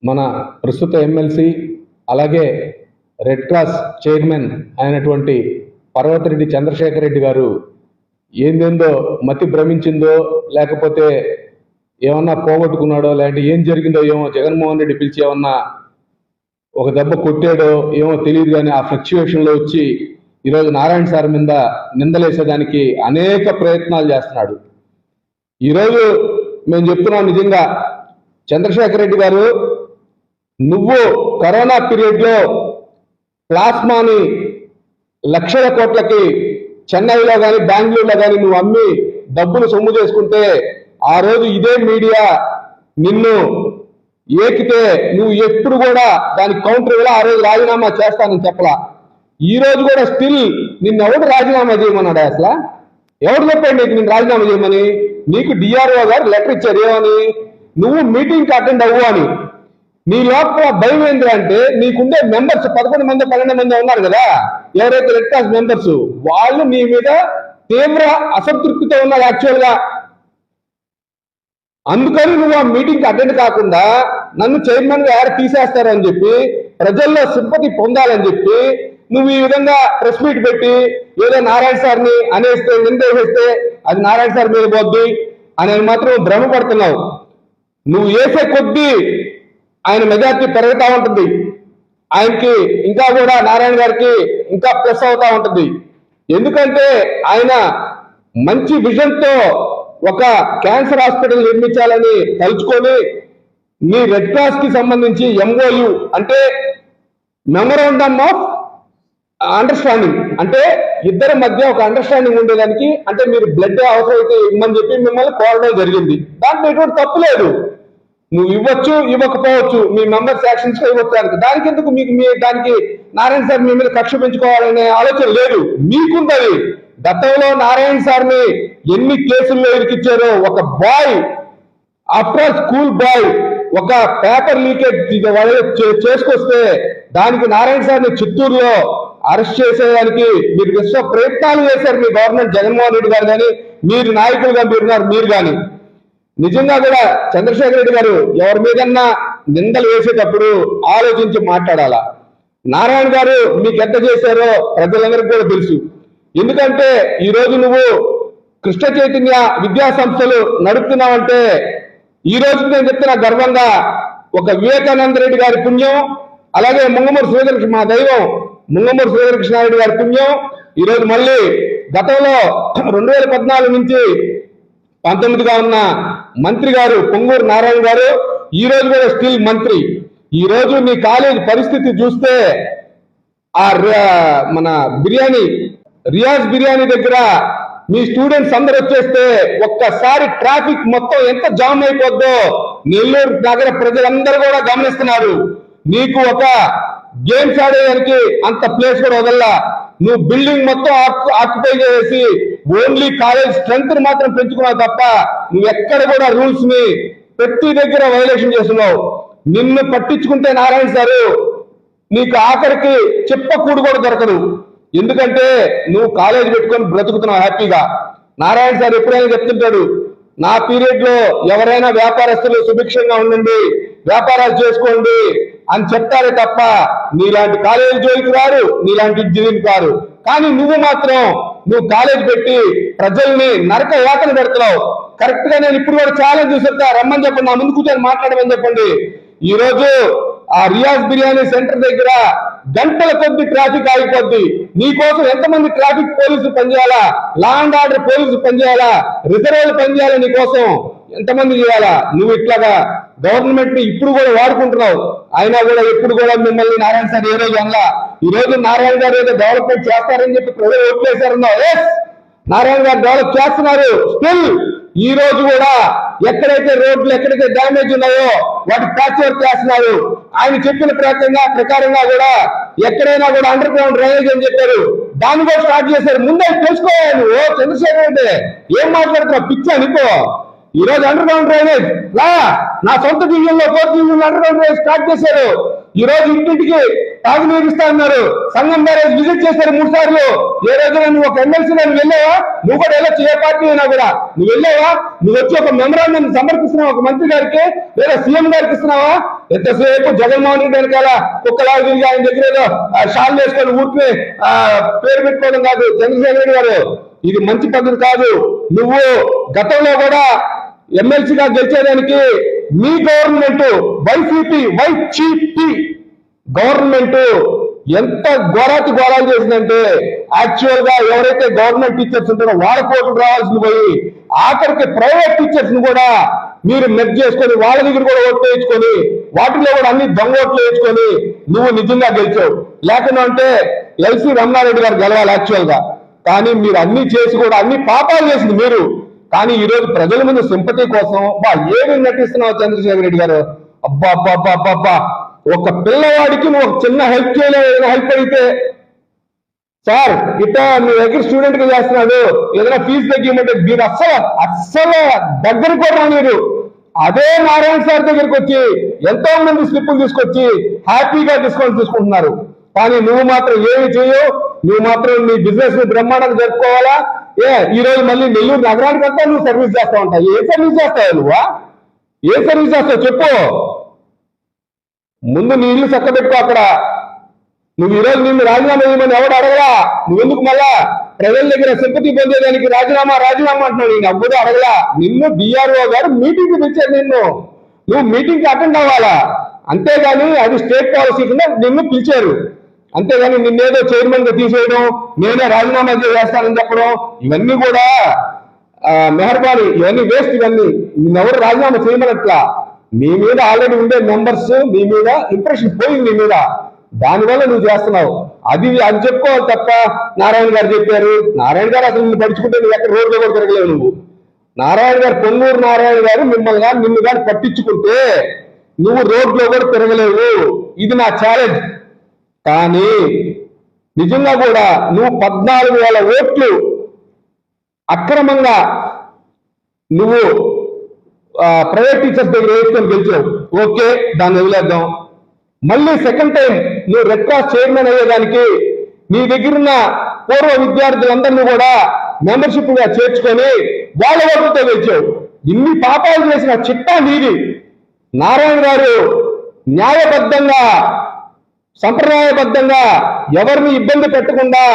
మన ప్రస్తుత ఎమ్మెల్సీ అలాగే రెడ్ క్రాస్ చైర్మన్ అయినటువంటి పర్వతిరెడ్డి చంద్రశేఖర్ రెడ్డి గారు ఏందేందో మతి భ్రమించిందో లేకపోతే ఏమన్నా పోగొట్టుకున్నాడో లేదంటే ఏం జరిగిందో ఏమో జగన్మోహన్ రెడ్డి పిలిచి ఏమన్నా ఒక దెబ్బ కొట్టాడో ఏమో తెలియదు, కానీ ఆ ఫ్లక్చువేషన్లో వచ్చి ఈరోజు నారాయణ సార్ మీద నిందలేసేదానికి అనేక ప్రయత్నాలు చేస్తున్నాడు. ఈరోజు మేము చెప్తున్నాం, నిజంగా చంద్రశేఖర్ రెడ్డి గారు, నువ్వు కరోనా పీరియడ్లో ప్లాస్మాని లక్షల కోట్లకి చెన్నైలో కానీ బెంగళూరులో కానీ నువ్వు అమ్మి డబ్బులు సొమ్ము చేసుకుంటే ఆ రోజు ఇదే మీడియా నిన్ను ఏకితే నువ్వు ఎప్పుడు కూడా దానికి కౌంటర్ ఇలా ఆ రోజు రాజీనామా చేస్తానని చెప్పలా. ఈ రోజు కూడా స్టిల్ నిన్ను ఎవడు రాజీనామా చేయమన్నాడు? అసలు ఎవరు చెప్పాడు నీకు నేను రాజీనామా చేయమని? నీకు డిఆర్ఓ గారు లెటర్ ఇచ్చారు ఏమని? నువ్వు మీటింగ్కి అటెండ్ అవ్వు అని. నీ లోపల భయం ఏంటంటే నీకుండే మెంబర్స్ 11 మంది 12 మంది ఉన్నారు కదా, ఎవరైతే రెడ్ క్రాస్ మెంబర్స్, వాళ్ళు నీ మీద తీవ్ర అసంతృప్తితో ఉన్నారు యాక్చువల్గా. అందుకని నువ్వు ఆ మీటింగ్కి అటెండ్ కాకుండా నన్ను చైర్మన్ గా ఎవరు తీసేస్తారని చెప్పి ప్రజల్లో సింపతి పొందాలని చెప్పి నువ్వు ఈ విధంగా ప్రెస్ మీట్ పెట్టి ఏదో నారాయణ సార్ని అనేస్తే నిందేసేస్తే అది నారాయణ సార్ మీద పోద్ది అనేది మాత్రం భ్రమపడుతున్నావు. నువ్వు వేసే కొద్దీ ఆయన మెజార్టీ పెరుగుతూ ఉంటుంది, ఆయనకి ఇంకా కూడా నారాయణ గారికి ఇంకా ప్లస్ అవుతా ఉంటుంది. ఎందుకంటే ఆయన మంచి విజన్తో ఒక క్యాన్సర్ హాస్పిటల్ నిర్మించాలని తలుచుకొని మీ రెడ్ క్రాస్ కి సంబంధించి ఎంఓయు అంటే మెమోరాండమ్ ఆఫ్ అండర్స్టాండింగ్, అంటే ఇద్దరి మధ్య ఒక అండర్స్టాండింగ్ ఉండేదానికి, అంటే మీరు బ్లడ్ అవసరమైతే ఇవ్వమని చెప్పి మిమ్మల్ని కోరడం జరిగింది. దాంట్లో ఎటువంటి తప్పు లేదు, నువ్వు ఇవ్వచ్చు ఇవ్వకపోవచ్చు, మీ మెంబర్స్ యాక్షన్స్ ఇవ్వచ్చు. దానికి ఎందుకు మీకు దానికి నారాయణ సార్ మీ మీద కక్ష పెంచుకోవాలనే ఆలోచన లేదు, మీకుందది. గతంలో నారాయణ సార్ని ఎన్ని కేసుల్లో ఇరికిచ్చారో, ఒక బాయ్ ఆఫ్టర్ స్కూల్ బాయ్ ఒక పేపర్ లీకేజ్ చేసుకొస్తే దానికి నారాయణ సార్ని చిత్తూరులో అరెస్ట్ చేసేదానికి మీరు విశ్వ ప్రయత్నాలు చేశారు మీ గవర్నమెంట్, జగన్మోహన్ రెడ్డి గారు కానీ మీరు నాయకులుగా మీరు కానీ. నిజంగా కూడా చంద్రశేఖర్ రెడ్డి గారు ఎవరి మీదన్నా నిందలు వేసేటప్పుడు ఆలోచించి మాట్లాడాలా. నారాయణ గారు మీకు ఎంత చేశారో ప్రజలందరికీ కూడా తెలుసు. ఎందుకంటే ఈ రోజు నువ్వు కృష్ణ చైతన్య విద్యా సంస్థలు నడుపుతున్నావంటే ఈ రోజు నేను చెప్తున్నా గర్వంగా, ఒక వివేకానంద రెడ్డి గారి పుణ్యం, అలాగే ముంగమూరు శ్రీధరకృష్ణ మా దైవం ముంగమూరు శ్రీధరకృష్ణారెడ్డి గారి పుణ్యం. ఈరోజు మళ్ళీ గతంలో 2014 నుంచి 19గా ఉన్న మంత్రి గారు పొంగూరు నారాయణ గారు ఈ రోజు కూడా స్టిల్ మంత్రి. ఈ రోజు మీ కాలేజ్ పరిస్థితి చూస్తే ఆ మన రియాజ్ బిర్యానీ దగ్గర మీ స్టూడెంట్స్ అందరు వచ్చేస్తే ఒక్కసారి ట్రాఫిక్ మొత్తం ఎంత జామ్ అయిపోద్దో నెల్లూరు నగర ప్రజలందరూ కూడా గమనిస్తున్నారు. నీకు ఒక గేమ్స్ ఆడేదానికి అంత ప్లేస్ కూడా వదల్లా, నువ్వు బిల్డింగ్ మొత్తం ఆక్యుపై చేసి ఓన్లీ కాలేజ్ స్ట్రెంత్ మాత్రం పెంచుకున్నావు తప్ప నువ్వు ఎక్కడ కూడా రూల్స్ ని ప్రతి దగ్గర వైలేషన్ చేస్తున్నావు. నిన్ను పట్టించుకుంటే నారాయణ సారు నీకు ఆఖరికి చెప్పకూడు కూడా దొరకదు. ఎందుకంటే నువ్వు కాలేజ్ పెట్టుకొని బ్రతుకుతున్నావు హ్యాపీగా. నారాయణ సార్ ఎప్పుడైనా చెప్తుంటాడు, నా పీరియడ్ లో ఎవరైనా వ్యాపారస్తులు సుభిక్షంగా ఉండండి, వ్యాపారాలు చేసుకోండి అని చెప్తారే తప్ప నీలాంటి కాలేజీ జోలికి రారు, నీలాంటి ఇంజనీరింగ్ రారు. కానీ నువ్వు మాత్రం కాలేజ్ పెట్టి ప్రజల్ని నరక యాతన పెడుతున్నావు. కరెక్ట్ గా నేను ఇప్పుడు కూడా ఛాలెంజ్ చూసేస్తా, రమ్మని చెప్పండి, నా ముందు కూర్చొని మాట్లాడమని చెప్పండి. ఈ రోజు ఆ రియాజ్ బిర్యానీ సెంటర్ దగ్గర గంటల కొద్ది ట్రాఫిక్ ఆగిపోద్ది. నీకోసం ఎంతమంది ట్రాఫిక్ పోలీసులు పనిచేయాలా, లా అండ్ ఆర్డర్ పోలీసులు పనిచేయాలా, రిజర్వ్లు పనిచేయాలా, నీకోసం ఎంతమంది చేయాలా? నువ్వు ఇట్లాగా గవర్నమెంట్ ని ఇప్పుడు కూడా వాడుకుంటున్నావు. అయినా కూడా ఎప్పుడు కూడా మిమ్మల్ని నారాయణ సార్ ఏ రోజు అనలా. ఈ రోజు నారాయణ గారు ఏదో డెవలప్మెంట్ చేస్తారని చెప్పి ప్రజలు ఓట్లేశారన్నావు. నారాయణ గారు డెవలప్ చేస్తున్నారు. స్టిల్ ఈ రోజు కూడా ఎక్కడైతే రోడ్లు ఎక్కడైతే డ్యామేజ్ ఉన్నాయో వాటి ప్యాచ్ వర్క్ చేస్తున్నారు. ఆయన చెప్పిన ప్రకారంగా కూడా ఎక్కడైనా కూడా అండర్ గ్రౌండ్ డ్రైనేజ్ అని చెప్పారు, దాన్ని కూడా స్టార్ట్ చేశారు. ముందే తెలుసుకోవాలి నువ్వు చంద్రశేఖర్ రెడ్డి, ఏం మాట్లాడుతున్నావు? పిచ్చా నీకో? ఈ రోజు అండర్ గ్రౌండ్ డ్రైనేజ్ నా సొంత డివిజన్ లో 4th division under ground drainage start చేశారు. ఈ రోజు ఇంటింటికి తాగునీరు ఇస్తా అన్నారు. సంఘం బ్యారేజ్ విజిట్ చేశారు 3 సార్లు. ఏ రోజున నువ్వు ఒక ఎమ్మెల్సీ నువ్వు వెళ్ళావా? నువ్వు కూడా వెళ్ళొచ్చు, ఏ పార్టీ అయినా కూడా నువ్వు వెళ్ళావా? నువ్వు వచ్చి ఒక మెమరాండం సమర్పిస్తున్నావు ఒక మంత్రి గారికి లేదా సీఎం గారికి ఇస్తున్నావా? ఎంతసేపు జగన్మోహన్ రెడ్డి వెనకాల కుక్కలాగా తిరిగి ఆయన దగ్గర ఏదో షాల్ వేసుకొని ఊరికి పేరు పెట్టుకోవడం కాదు. చంద్రశేఖర్ రెడ్డి గారు, ఇది మంచి పద్ధతి కాదు. నువ్వు గతంలో కూడా ఎమ్మెల్సీగా గెలిచేదానికి మీ గవర్నమెంట్ వైసీపీ గవర్నమెంట్ ఎంత ఘోరాతి ఘోరాలు చేసిందంటే, యాక్చువల్ గా ఎవరైతే గవర్నమెంట్ టీచర్స్ ఉంటారో వాళ్ళ కోట్లు రావాల్సింది పోయి ఆఖరికి ప్రైవేట్ టీచర్స్ ని కూడా మీరు మెచ్ చేసుకొని వాళ్ళ దగ్గర కూడా ఓట్లు వేయించుకొని వాటిలో కూడా అన్ని దొంగ ఓట్లు వేయించుకొని నువ్వు నిజంగా గెలిచావు. లేకుండా అంటే ఎల్సీ రమణారెడ్డి గారు గెలవాలి యాక్చువల్ గా. కానీ మీరు అన్ని చేసి కూడా అన్ని పాపాలు చేసింది మీరు. కానీ ఈ రోజు ప్రజల ముందు సింపతి కోసం ఏమి నటిస్తున్నావు చంద్రశేఖర్ రెడ్డి గారు? అబ్బా అబ్బా అబ్బా అబ్బా అబ్బా, ఒక పిల్లవాడికి నువ్వు ఒక చిన్న హెల్ప్ చేయలేవు. ఏదైనా హెల్ప్ అడిగితే సార్ ఇట్లా మీ దగ్గర స్టూడెంట్ గా చేస్తున్నాడు, ఏదైనా ఫీజు తగ్గిమంటే మీరు అస్సలు దగ్గర కూడా మీరు అదే నారాయణ సార్ దగ్గరికి వచ్చి ఎంతో మంది స్లిప్పులు తీసుకొచ్చి హ్యాపీగా డిస్కౌంట్ తీసుకుంటున్నారు. కానీ నువ్వు మాత్రం ఏమి చేయవు. నువ్వు మాత్రం నీ బిజినెస్ ని బ్రహ్మాండంగా జరుపుకోవాలా? ఈ రోజు మళ్ళీ నెల్లూరు నగరానికి అంతా నువ్వు సర్వీస్ చేస్తా ఉంటావు. ఏ సర్వీస్ చేస్తావు నువ్వా? ఏ సర్వీస్ చేస్తావు చెప్పు. ముందు నీ ఇల్లు చక్కబెట్టుకో అక్కడ. నువ్వు ఈరోజు నిన్ను రాజీనామా చేయమని ఎవడు అడగలా. నువ్వెందుకు మళ్ళా ప్రజల దగ్గర సింపతి పొందేదానికి రాజీనామా అంటున్నావు. నేను ఎవ్వరూ అడగలా. నిన్ను డిఆర్ఓ గారు మీటింగ్ కి పిలిచారు. నువ్వు మీటింగ్ కి అటెండ్ అవ్వాలా. అంతేగాని అది స్టేట్ పాలసీ కింద నిన్ను పిలిచారు. అంతేగాని నిన్నేదో చైర్మన్ గా తీసేయడం, నేనే రాజీనామా చేస్తానని చెప్పడం, ఇవన్నీ కూడా మెహర్బానీ, ఇవన్నీ వేస్ట్. ఇవన్నీ నిన్నెవరు రాజీనామా చేయమనట్లా. నీ మీద ఆల్రెడీ ఉండే మెంబర్స్ నీ మీద ఇంప్రెషన్ పోయింది నీ మీద. దానివల్ల నువ్వు చేస్తున్నావు. అది చెప్పుకోవాలి తప్ప నారాయణ గారు చెప్పారు. నారాయణ గారు అసలు నిన్ను పడుచుకుంటే నువ్వు ఎక్కడ రోడ్లో కూడా తిరగలేవు. నువ్వు నారాయణ గారు, పొన్నూరు నారాయణ గారు మిమ్మల్ని కానీ నిన్ను కానీ పట్టించుకుంటే నువ్వు రోడ్లో కూడా తిరగలేవు. ఇది నా ఛాలెంజ్. కానీ నిజంగా కూడా నువ్వు 14,000 ఓట్లు అక్రమంగా నువ్వు ప్రైవేట్ టీచర్స్ దగ్గర వేసుకొని గెలిచావు. ఓకే, దాన్ని వదిలేద్దాం. మళ్ళీ సెకండ్ టైం నువ్వు రెడ్ క్రాస్ చైర్మన్ అయ్యేదానికి నీ దగ్గరున్న పూర్వ విద్యార్థులందరినీ కూడా మెంబర్షిప్ గా చేర్చుకొని వాళ్ళ ఓట్లతో గెలిచావు. ఇన్ని పాపాలు చేసిన చిట్టా నీది. నారాయణ గారు న్యాయబద్ధంగా, సంప్రదాయబద్ధంగా ఎవరిని ఇబ్బంది పెట్టకుండా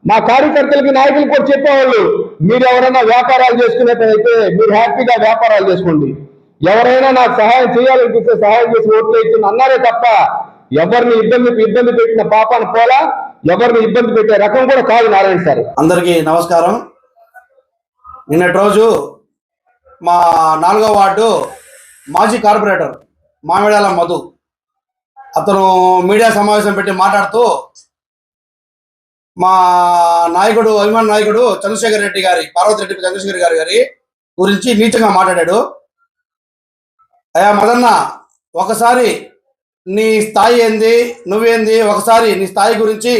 మా కార్యకర్తలకి, నాయకులు కూడా చెప్పేవాళ్ళు, మీరు ఎవరైనా వ్యాపారాలు చేసుకునేటైతే మీరు హ్యాపీగా వ్యాపారాలు చేసుకోండి, ఎవరైనా నాకు సహాయం చేయాలనిపిస్తే సహాయం చేసి ఓట్లు వేయించండి అన్నారే తప్ప ఎవరిని ఇబ్బంది పెట్టిన పాపాన్ని పోలా, ఎవరిని ఇబ్బంది పెట్టే రకం కూడా కాదు నారాయణ సార్. అందరికీ నమస్కారం. నిన్నటి రోజు మా 4వ వార్డు మాజీ కార్పొరేటర్ మామిడాల మధు అతను మీడియా సమావేశం పెట్టి మాట్లాడుతూ మా నాయకుడు, అభిమాన నాయకుడు చంద్రశేఖర్ రెడ్డి గారి, పార్వతిరెడ్డి చంద్రశేఖర్ గారి గురించి నీచంగా మాట్లాడాడు. అయ్యా మదన్న, ఒకసారి నీ స్థాయి ఏంది, నువ్వేంది, ఒకసారి నీ స్థాయి గురించి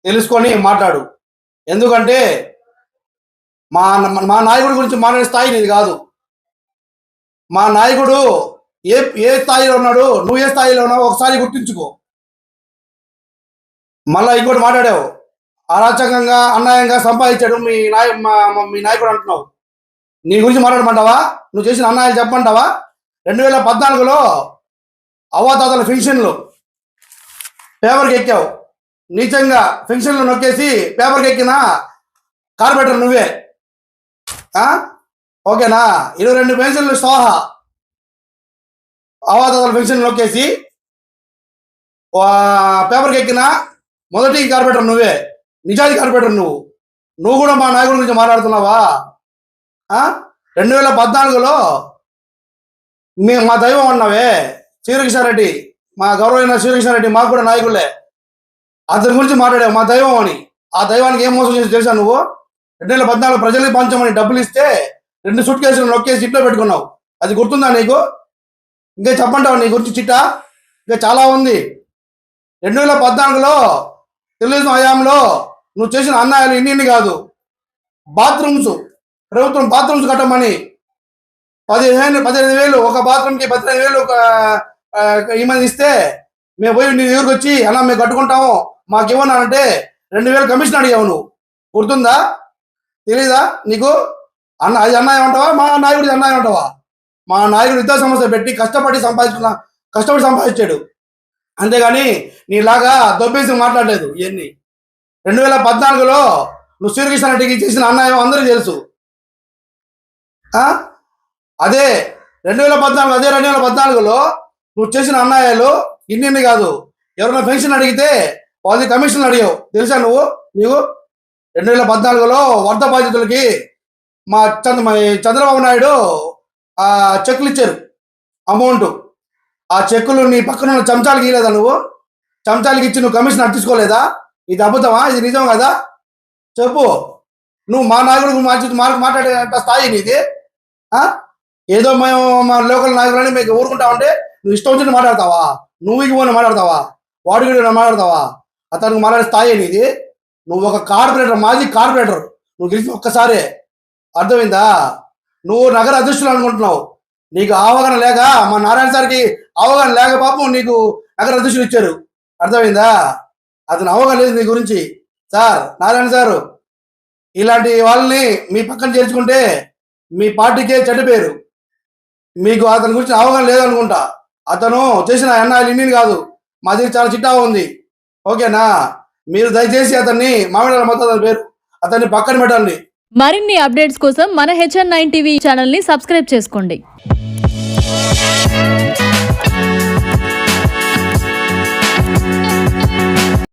తెలుసుకొని మాట్లాడు. ఎందుకంటే మా నాయకుడి గురించి మాట్లాడే స్థాయి నీది కాదు. మా నాయకుడు ఏ స్థాయిలో ఉన్నాడు, నువ్వు ఏ స్థాయిలో ఉన్నావు ఒకసారి గుర్తించుకో. మళ్ళా ఇంకోటి మాట్లాడావు, అరాచకంగా అన్యాయంగా సంపాదించాడు మీ నాయకుడు అంటున్నావు. నీ గురించి మాట్లాడమంటావా? నువ్వు చేసిన అన్యాయాలు చెప్పమంటావా? 2014లో అవ్వాతాతల పెన్షన్లు పేపర్కి ఎక్కావు. నీచంగా పెన్షన్లు నొక్కేసి పేపర్కి ఎక్కిన కార్పొరేటర్ నువ్వే. ఓకేనా? 22 పెన్షన్లు సోహా అవ్వాతాతల పెన్షన్లు నొక్కేసి పేపర్కి ఎక్కిన మొదటి కార్పొరేటర్ నువ్వే, నిజాది కార్పొరేటర్ నువ్వు కూడా మా నాయకుడి గురించి మాట్లాడుతున్నావా? 2014లో మా దైవం అన్నావే శ్రీకృష్ణారెడ్డి, మా గౌరవమైన శ్రీకృష్ణారెడ్డి మాకు కూడా నాయకులే. అతని గురించి మాట్లాడావు మా దైవం అని. ఆ దైవానికి ఏం మోసం చేసి తెలుసా నువ్వు? 2014 ప్రజలకు పంచమని డబ్బులు ఇస్తే 2 సూట్ కేసులు నొక్కేసి ఇంట్లో పెట్టుకున్నావు. అది గుర్తుందా నీకు? ఇంకా చెప్పంటావు నీ గురించి చిట్టా? ఇంకా చాలా ఉంది. 2014లో తెలుగుదేశం హయాంలో నువ్వు చేసిన అన్యాయాలు ఇన్ని కాదు. బాత్రూమ్స్, ప్రభుత్వం బాత్రూమ్స్ కట్టమని 15,000 ఒక బాత్రూమ్కి 15,000 ఈమెను ఇస్తే మేము పోయి నీ దగ్గరికి వచ్చి అన్న మేము కట్టుకుంటాము మాకు ఇవ్వన్నానంటే 2000 కమిషన్ అడిగావు నువ్వు, గుర్తుందా? తెలీదా నీకు? అన్న అది అన్యాయం అంటావా, మా నాయకుడిది అన్యాయం అంటావా? మా నాయకుడు విద్యా సంస్థ పెట్టి కష్టపడి సంపాదించాడు, అంతేగాని నీలాగా దొబ్బేసి మాట్లాడలేదు. ఇవన్నీ 2014లో నువ్వు శ్రీకృష్ణ రెడ్డికి చేసిన అన్యాయం అందరికీ తెలుసు. అదే 2014లో నువ్వు చేసిన అన్యాయాలు ఇన్ని కాదు. ఎవరైనా పెన్షన్ అడిగితే వాళ్ళది కమిషన్ అడిగావు, తెలుసా నీకు? 2014లో వరద బాధితులకి మా చంద్రబాబు నాయుడు చెక్కులు ఇచ్చారు అమౌంట్. ఆ చెక్కులు నీ పక్కన ఉన్న చెంచాలకి ఇవ్వలేదా నువ్వు? చెంచాలకి ఇచ్చి నువ్వు కమిషన్ తీసుకోలేదా? ఇది అబద్ధమా? ఇది నిజం కదా? చెప్పు. నువ్వు మా నాయకుడికి మాట్లాడే స్థాయి నీది. ఏదో మేము మా లోకల్ నాయకులని మీకు ఊరుకుంటామంటే నువ్వు ఇష్టం వచ్చినట్టు మాట్లాడతావా? నువ్వు ఇవ్వని మాట్లాడతావా? వాడికి మాట్లాడతావా? అతనికి మాట్లాడే స్థాయి నీది. నువ్వు ఒక కార్పొరేటర్, మాజీ కార్పొరేటర్. నువ్వు గెలిచి ఒక్కసారే, అర్థమైందా? నువ్వు నగర అధ్యక్షులు అనుకుంటున్నావు. నీకు అవగాహన లేక, మా నారాయణ సార్కి అవగాహన లేక పాపం నీకు నగర అధ్యక్షులు ఇచ్చారు, అర్థమైందా? అతను అవగాహన లేదు నీ గురించి. సార్, నారాయణ సారు, ఇలాంటి వాళ్ళని మీ పక్కన చేర్చుకుంటే మీ పార్టీకే చెడ్డ పేరు. మీకు అతని గురించి అవగాహన లేదనుకుంటా. అతను చేసిన అన్యాయాలు ఇన్ని కాదు, మా దగ్గర చాలా చిట్టా ఉంది, ఓకేనా? మీరు దయచేసి అతన్ని మామిడాల మొత్తం పేరు అతన్ని పక్కన పెట్టండి. మరిన్ని అప్డేట్స్ కోసం మన HN9 టీవీ ఛానల్ ని సబ్స్క్రైబ్ చేసుకోండి.